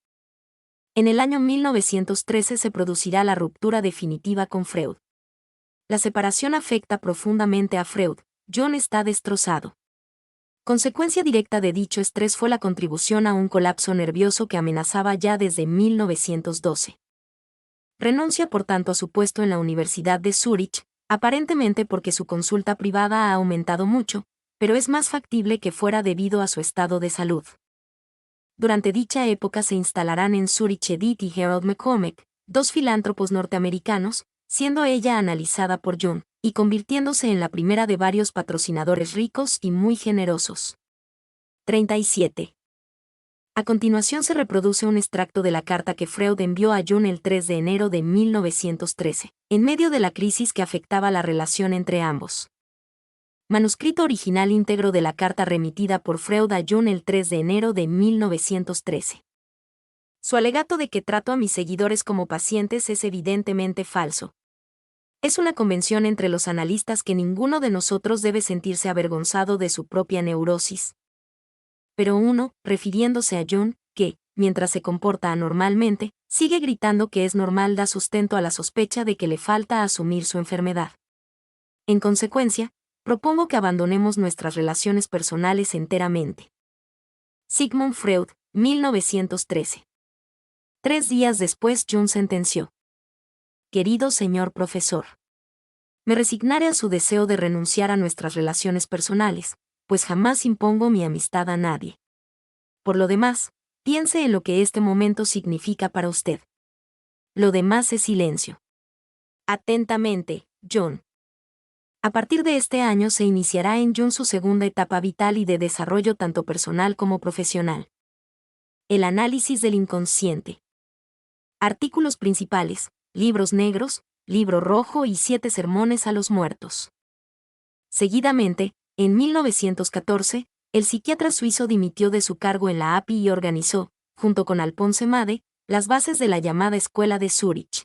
En el año 1913 se producirá la ruptura definitiva con Freud. La separación afecta profundamente a Freud. Jung está destrozado. Consecuencia directa de dicho estrés fue la contribución a un colapso nervioso que amenazaba ya desde 1912. Renuncia por tanto a su puesto en la Universidad de Zúrich, aparentemente porque su consulta privada ha aumentado mucho, pero es más factible que fuera debido a su estado de salud. Durante dicha época se instalarán en Zúrich Edith y Harold McCormack, dos filántropos norteamericanos, siendo ella analizada por Jung, y convirtiéndose en la primera de varios patrocinadores ricos y muy generosos. 37. A continuación se reproduce un extracto de la carta que Freud envió a Jung el 3 de enero de 1913, en medio de la crisis que afectaba la relación entre ambos. Manuscrito original íntegro de la carta remitida por Freud a Jung el 3 de enero de 1913. Su alegato de que trato a mis seguidores como pacientes es evidentemente falso. Es una convención entre los analistas que ninguno de nosotros debe sentirse avergonzado de su propia neurosis. Pero uno, refiriéndose a Jung, que, mientras se comporta anormalmente, sigue gritando que es normal, da sustento a la sospecha de que le falta asumir su enfermedad. En consecuencia, propongo que abandonemos nuestras relaciones personales enteramente. Sigmund Freud, 1913. 3 días después Jung sentenció: Querido señor profesor, me resignaré a su deseo de renunciar a nuestras relaciones personales, pues jamás impongo mi amistad a nadie. Por lo demás, piense en lo que este momento significa para usted. Lo demás es silencio. Atentamente, Jung. A partir de este año se iniciará en Jung su segunda etapa vital y de desarrollo tanto personal como profesional. El análisis del inconsciente. Artículos principales: Libros negros, Libro rojo y 7 sermones a los muertos. Seguidamente, en 1914, el psiquiatra suizo dimitió de su cargo en la API y organizó, junto con Alphonse Made, las bases de la llamada Escuela de Zúrich.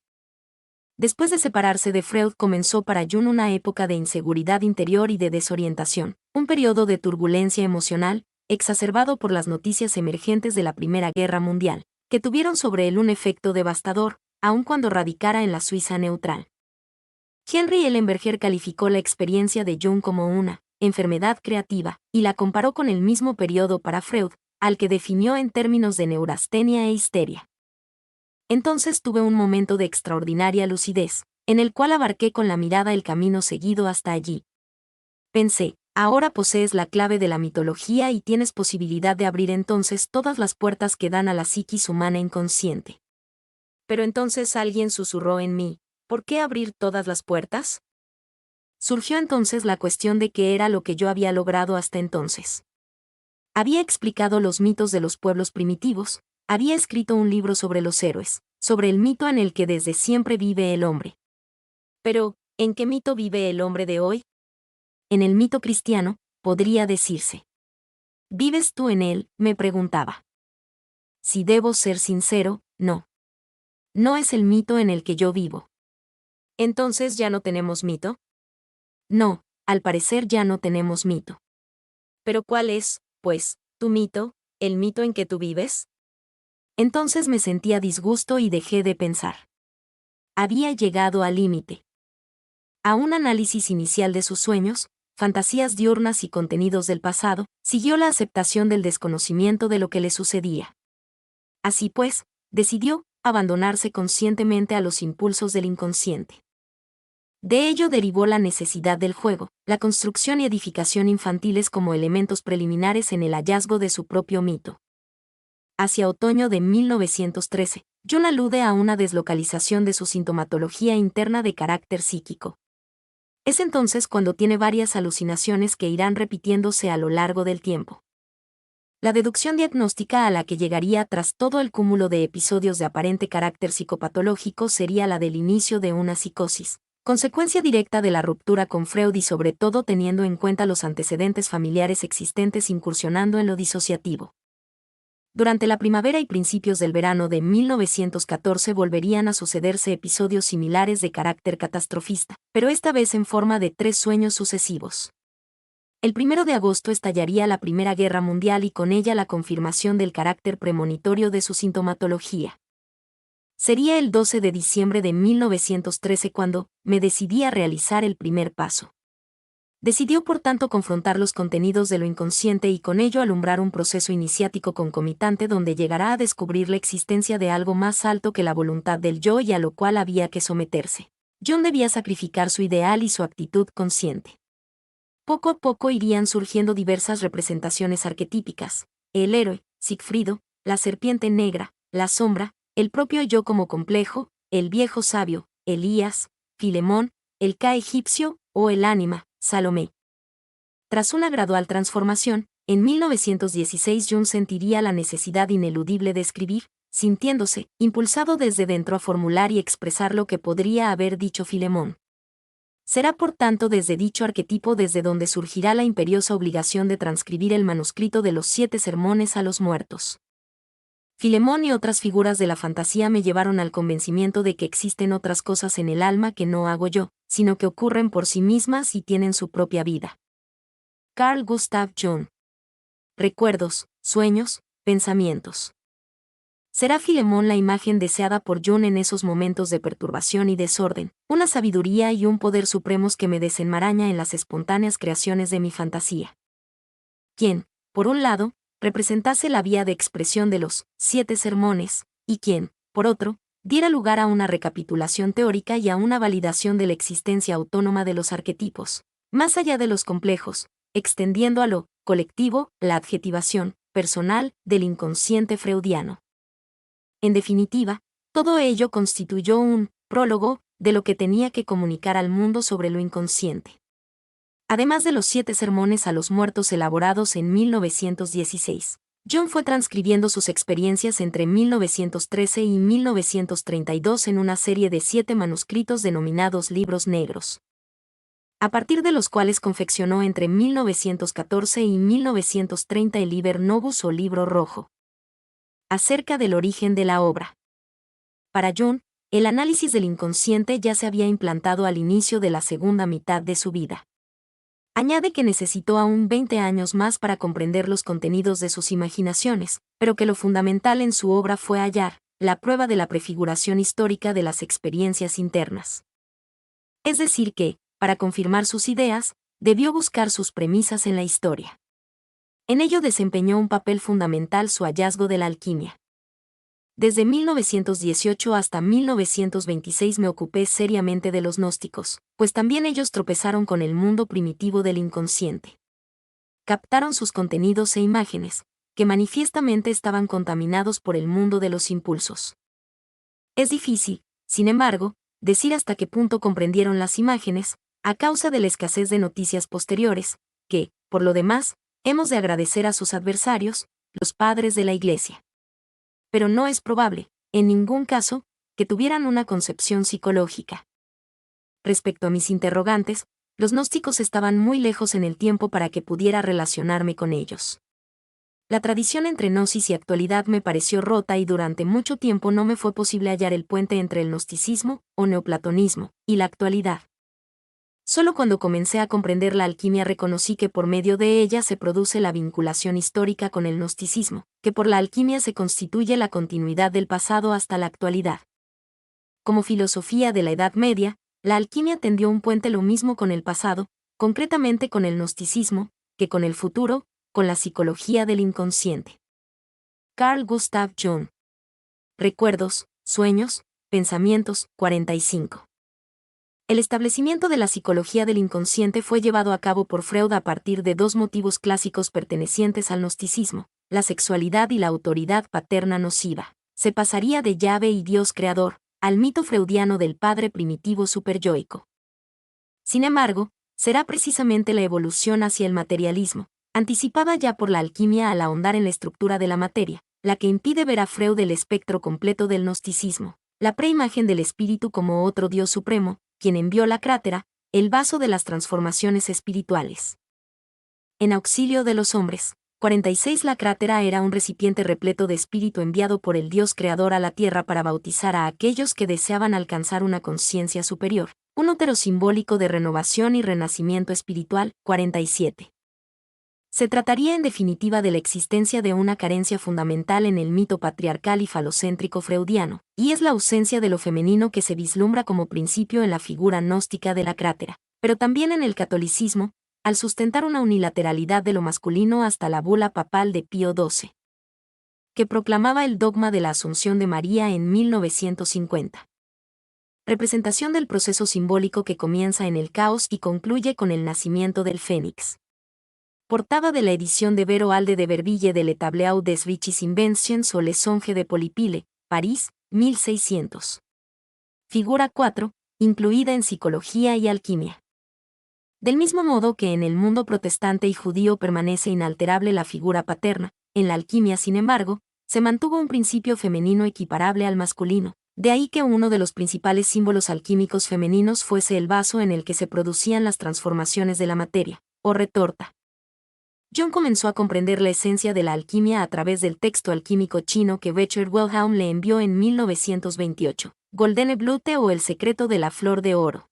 Después de separarse de Freud comenzó para Jung una época de inseguridad interior y de desorientación, un periodo de turbulencia emocional, exacerbado por las noticias emergentes de la Primera Guerra Mundial, que tuvieron sobre él un efecto devastador, aun cuando radicara en la Suiza neutral. Henry Ellenberger calificó la experiencia de Jung como una enfermedad creativa, y la comparó con el mismo periodo para Freud, al que definió en términos de neurastenia e histeria. Entonces tuve un momento de extraordinaria lucidez, en el cual abarqué con la mirada el camino seguido hasta allí. Pensé, ahora posees la clave de la mitología y tienes posibilidad de abrir entonces todas las puertas que dan a la psiquis humana inconsciente. Pero entonces alguien susurró en mí: ¿por qué abrir todas las puertas? Surgió entonces la cuestión de qué era lo que yo había logrado hasta entonces. Había explicado los mitos de los pueblos primitivos, había escrito un libro sobre los héroes, sobre el mito en el que desde siempre vive el hombre. Pero, ¿en qué mito vive el hombre de hoy? En el mito cristiano, podría decirse. ¿Vives tú en él?, me preguntaba. Si debo ser sincero, no. No es el mito en el que yo vivo. ¿Entonces ya no tenemos mito? No, al parecer ya no tenemos mito. ¿Pero cuál es, pues, tu mito, el mito en que tú vives? Entonces me sentía disgusto y dejé de pensar. Había llegado al límite. A un análisis inicial de sus sueños, fantasías diurnas y contenidos del pasado, siguió la aceptación del desconocimiento de lo que le sucedía. Así pues, decidió abandonarse conscientemente a los impulsos del inconsciente. De ello derivó la necesidad del juego, la construcción y edificación infantiles como elementos preliminares en el hallazgo de su propio mito. Hacia otoño de 1913, Jung alude a una deslocalización de su sintomatología interna de carácter psíquico. Es entonces cuando tiene varias alucinaciones que irán repitiéndose a lo largo del tiempo. La deducción diagnóstica a la que llegaría tras todo el cúmulo de episodios de aparente carácter psicopatológico sería la del inicio de una psicosis, consecuencia directa de la ruptura con Freud y sobre todo teniendo en cuenta los antecedentes familiares existentes incursionando en lo disociativo. Durante la primavera y principios del verano de 1914 volverían a sucederse episodios similares de carácter catastrofista, pero esta vez en forma de 3 sueños sucesivos. El 1 de agosto estallaría la Primera Guerra Mundial y con ella la confirmación del carácter premonitorio de su sintomatología. Sería el 12 de diciembre de 1913 cuando me decidí a realizar el primer paso. Decidió por tanto confrontar los contenidos de lo inconsciente y con ello alumbrar un proceso iniciático concomitante donde llegará a descubrir la existencia de algo más alto que la voluntad del yo y a lo cual había que someterse. Jung debía sacrificar su ideal y su actitud consciente. Poco a poco irían surgiendo diversas representaciones arquetípicas: el héroe, Sigfrido, la serpiente negra, la sombra, el propio yo como complejo, el viejo sabio, Elías, Filemón, el Ka egipcio, o el ánima, Salomé. Tras una gradual transformación, en 1916 Jung sentiría la necesidad ineludible de escribir, sintiéndose impulsado desde dentro a formular y expresar lo que podría haber dicho Filemón. Será por tanto desde dicho arquetipo desde donde surgirá la imperiosa obligación de transcribir el manuscrito de los 7 sermones a los muertos. Filemón y otras figuras de la fantasía me llevaron al convencimiento de que existen otras cosas en el alma que no hago yo, sino que ocurren por sí mismas y tienen su propia vida. Carl Gustav Jung. Recuerdos, sueños, pensamientos. Será Filemón la imagen deseada por Jung en esos momentos de perturbación y desorden, una sabiduría y un poder supremos que me desenmaraña en las espontáneas creaciones de mi fantasía. Quien, por un lado, representase la vía de expresión de los 7 sermones, y quien, por otro, diera lugar a una recapitulación teórica y a una validación de la existencia autónoma de los arquetipos, más allá de los complejos, extendiendo a lo colectivo la adjetivación personal del inconsciente freudiano. En definitiva, todo ello constituyó un prólogo de lo que tenía que comunicar al mundo sobre lo inconsciente. Además de los 7 sermones a los muertos elaborados en 1916, Jung fue transcribiendo sus experiencias entre 1913 y 1932 en una serie de 7 manuscritos denominados libros negros, a partir de los cuales confeccionó entre 1914 y 1930 el Liber Novus o Libro Rojo. Acerca del origen de la obra. Para Jung, el análisis del inconsciente ya se había implantado al inicio de la segunda mitad de su vida. Añade que necesitó aún 20 años más para comprender los contenidos de sus imaginaciones, pero que lo fundamental en su obra fue hallar la prueba de la prefiguración histórica de las experiencias internas. Es decir que, para confirmar sus ideas, debió buscar sus premisas en la historia. En ello desempeñó un papel fundamental su hallazgo de la alquimia. Desde 1918 hasta 1926 me ocupé seriamente de los gnósticos, pues también ellos tropezaron con el mundo primitivo del inconsciente. Captaron sus contenidos e imágenes, que manifiestamente estaban contaminados por el mundo de los impulsos. Es difícil, sin embargo, decir hasta qué punto comprendieron las imágenes, a causa de la escasez de noticias posteriores, que, por lo demás, hemos de agradecer a sus adversarios, los padres de la Iglesia. Pero no es probable, en ningún caso, que tuvieran una concepción psicológica. Respecto a mis interrogantes, los gnósticos estaban muy lejos en el tiempo para que pudiera relacionarme con ellos. La tradición entre gnosis y actualidad me pareció rota y durante mucho tiempo no me fue posible hallar el puente entre el gnosticismo, o neoplatonismo, y la actualidad. Solo cuando comencé a comprender la alquimia reconocí que por medio de ella se produce la vinculación histórica con el gnosticismo, que por la alquimia se constituye la continuidad del pasado hasta la actualidad. Como filosofía de la Edad Media, la alquimia tendió un puente lo mismo con el pasado, concretamente con el gnosticismo, que con el futuro, con la psicología del inconsciente. Carl Gustav Jung. Recuerdos, sueños, pensamientos, 45. El establecimiento de la psicología del inconsciente fue llevado a cabo por Freud a partir de 2 motivos clásicos pertenecientes al gnosticismo, la sexualidad y la autoridad paterna nociva. se pasaría de Yahvé y Dios creador, al mito freudiano del padre primitivo superyoico. Sin embargo, será precisamente la evolución hacia el materialismo, anticipada ya por la alquimia al ahondar en la estructura de la materia, la que impide ver a Freud el espectro completo del gnosticismo, la preimagen del espíritu como otro Dios supremo, quien envió la crátera, el vaso de las transformaciones espirituales. En auxilio de los hombres. 46 La crátera era un recipiente repleto de espíritu enviado por el Dios creador a la tierra para bautizar a aquellos que deseaban alcanzar una conciencia superior, un útero simbólico de renovación y renacimiento espiritual. 47. Se trataría en definitiva de la existencia de una carencia fundamental en el mito patriarcal y falocéntrico freudiano, y es la ausencia de lo femenino que se vislumbra como principio en la figura gnóstica de la crátera, pero también en el catolicismo, al sustentar una unilateralidad de lo masculino hasta la bula papal de Pío XII, que proclamaba el dogma de la Asunción de María en 1950. Representación del proceso simbólico que comienza en el caos y concluye con el nacimiento del Fénix. Portada de la edición de Vero Alde de Verville de Le Tableau des Riches Inventions o Le Songe de Polypile, París, 1600. Figura 4, incluida en Psicología y Alquimia. Del mismo modo que en el mundo protestante y judío permanece inalterable la figura paterna, en la alquimia, sin embargo, se mantuvo un principio femenino equiparable al masculino, de ahí que uno de los principales símbolos alquímicos femeninos fuese el vaso en el que se producían las transformaciones de la materia, o retorta. John comenzó a comprender la esencia de la alquimia a través del texto alquímico chino que Richard Wilhelm le envió en 1928, Goldene Blüte o El secreto de la flor de oro.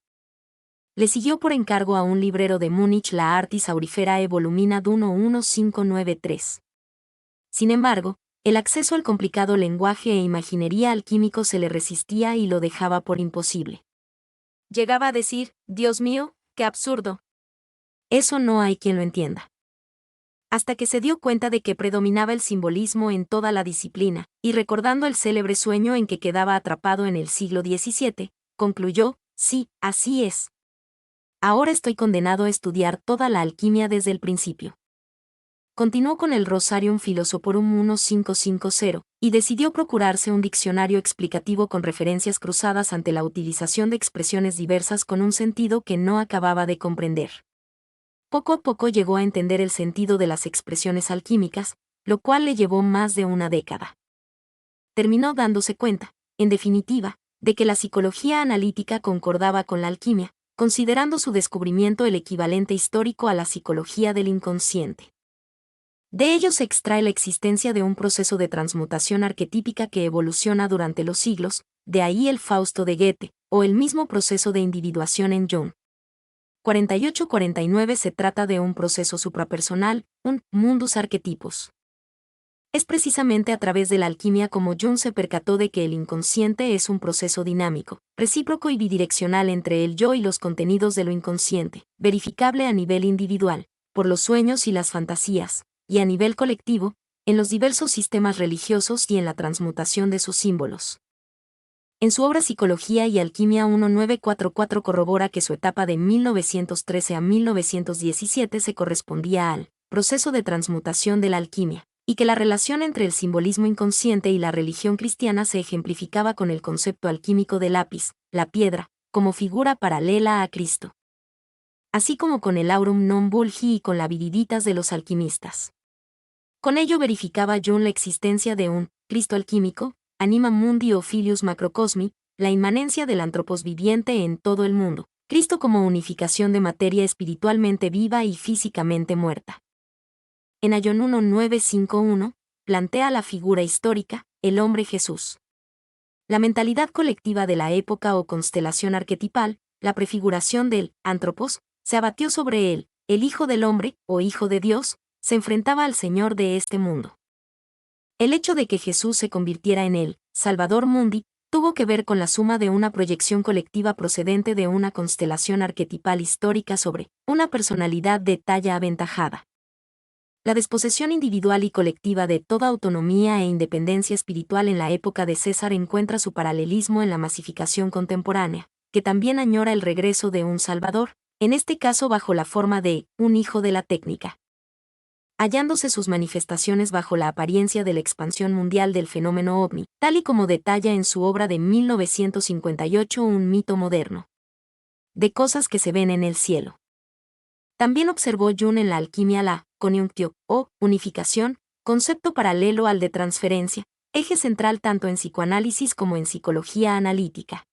Le siguió por encargo a un librero de Múnich la Artis Auriferae Volumina 11593. Sin embargo, el acceso al complicado lenguaje e imaginería alquímico se le resistía y lo dejaba por imposible. Llegaba a decir, Dios mío, qué absurdo. Eso no hay quien lo entienda. Hasta que se dio cuenta de que predominaba el simbolismo en toda la disciplina, y recordando el célebre sueño en que quedaba atrapado en el siglo XVII, concluyó, sí, así es. Ahora estoy condenado a estudiar toda la alquimia desde el principio. Continuó con el Rosarium Philosophorum 1550, y decidió procurarse un diccionario explicativo con referencias cruzadas ante la utilización de expresiones diversas con un sentido que no acababa de comprender. Poco a poco llegó a entender el sentido de las expresiones alquímicas, lo cual le llevó más de una década. Terminó dándose cuenta, en definitiva, de que la psicología analítica concordaba con la alquimia, considerando su descubrimiento el equivalente histórico a la psicología del inconsciente. De ello se extrae la existencia de un proceso de transmutación arquetípica que evoluciona durante los siglos, de ahí el Fausto de Goethe, o el mismo proceso de individuación en Jung. 48-49 se trata de un proceso suprapersonal, un mundus arquetipus. Es precisamente a través de la alquimia como Jung se percató de que el inconsciente es un proceso dinámico, recíproco y bidireccional entre el yo y los contenidos de lo inconsciente, verificable a nivel individual, por los sueños y las fantasías, y a nivel colectivo, en los diversos sistemas religiosos y en la transmutación de sus símbolos. En su obra Psicología y Alquimia 1944 corrobora que su etapa de 1913 a 1917 se correspondía al proceso de transmutación de la alquimia, y que la relación entre el simbolismo inconsciente y la religión cristiana se ejemplificaba con el concepto alquímico del lápiz, la piedra, como figura paralela a Cristo. Así como con el aurum non vulgi y con la viriditas de los alquimistas. Con ello verificaba Jung la existencia de un Cristo alquímico, anima mundi o filius macrocosmi, la inmanencia del antropos viviente en todo el mundo, Cristo como unificación de materia espiritualmente viva y físicamente muerta. En Ayón 1951, plantea la figura histórica, el hombre Jesús. La mentalidad colectiva de la época o constelación arquetipal, la prefiguración del antropos, se abatió sobre él, el Hijo del Hombre, o Hijo de Dios, se enfrentaba al Señor de este mundo. El hecho de que Jesús se convirtiera en el Salvador Mundi tuvo que ver con la suma de una proyección colectiva procedente de una constelación arquetipal histórica sobre una personalidad de talla aventajada. La desposesión individual y colectiva de toda autonomía e independencia espiritual en la época de César encuentra su paralelismo en la masificación contemporánea, que también añora el regreso de un Salvador, en este caso bajo la forma de un hijo de la técnica. hallándose sus manifestaciones bajo la apariencia de la expansión mundial del fenómeno ovni, tal y como detalla en su obra de 1958 Un mito moderno. De cosas que se ven en el cielo. También observó Jung en la alquimia la conjunctio, o unificación, concepto paralelo al de transferencia, eje central tanto en psicoanálisis como en psicología analítica.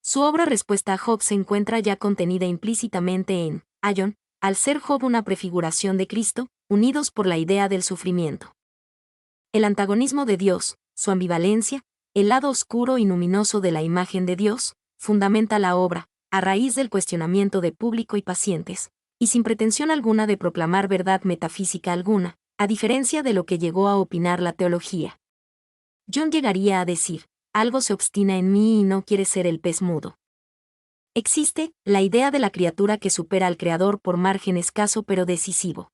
Su obra Respuesta a Job se encuentra ya contenida implícitamente en Aion, al ser Job una prefiguración de Cristo, unidos por la idea del sufrimiento. El antagonismo de Dios, su ambivalencia, el lado oscuro y luminoso de la imagen de Dios, fundamenta la obra, a raíz del cuestionamiento de público y pacientes, y sin pretensión alguna de proclamar verdad metafísica alguna, a diferencia de lo que llegó a opinar la teología. Jung llegaría a decir, algo se obstina en mí y no quiere ser el pez mudo. Existe la idea de la criatura que supera al creador por margen escaso pero decisivo.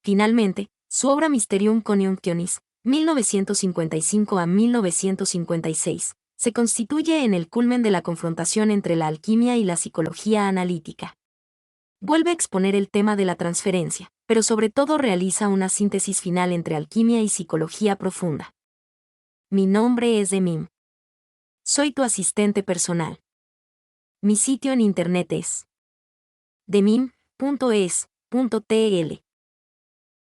Finalmente, su obra Mysterium Conjunctionis, 1955 a 1956, se constituye en el culmen de la confrontación entre la alquimia y la psicología analítica. Vuelve a exponer el tema de la transferencia, pero sobre todo realiza una síntesis final entre alquimia y psicología profunda. Mi nombre es Demim. Soy tu asistente personal. Mi sitio en internet es demim.es.tl.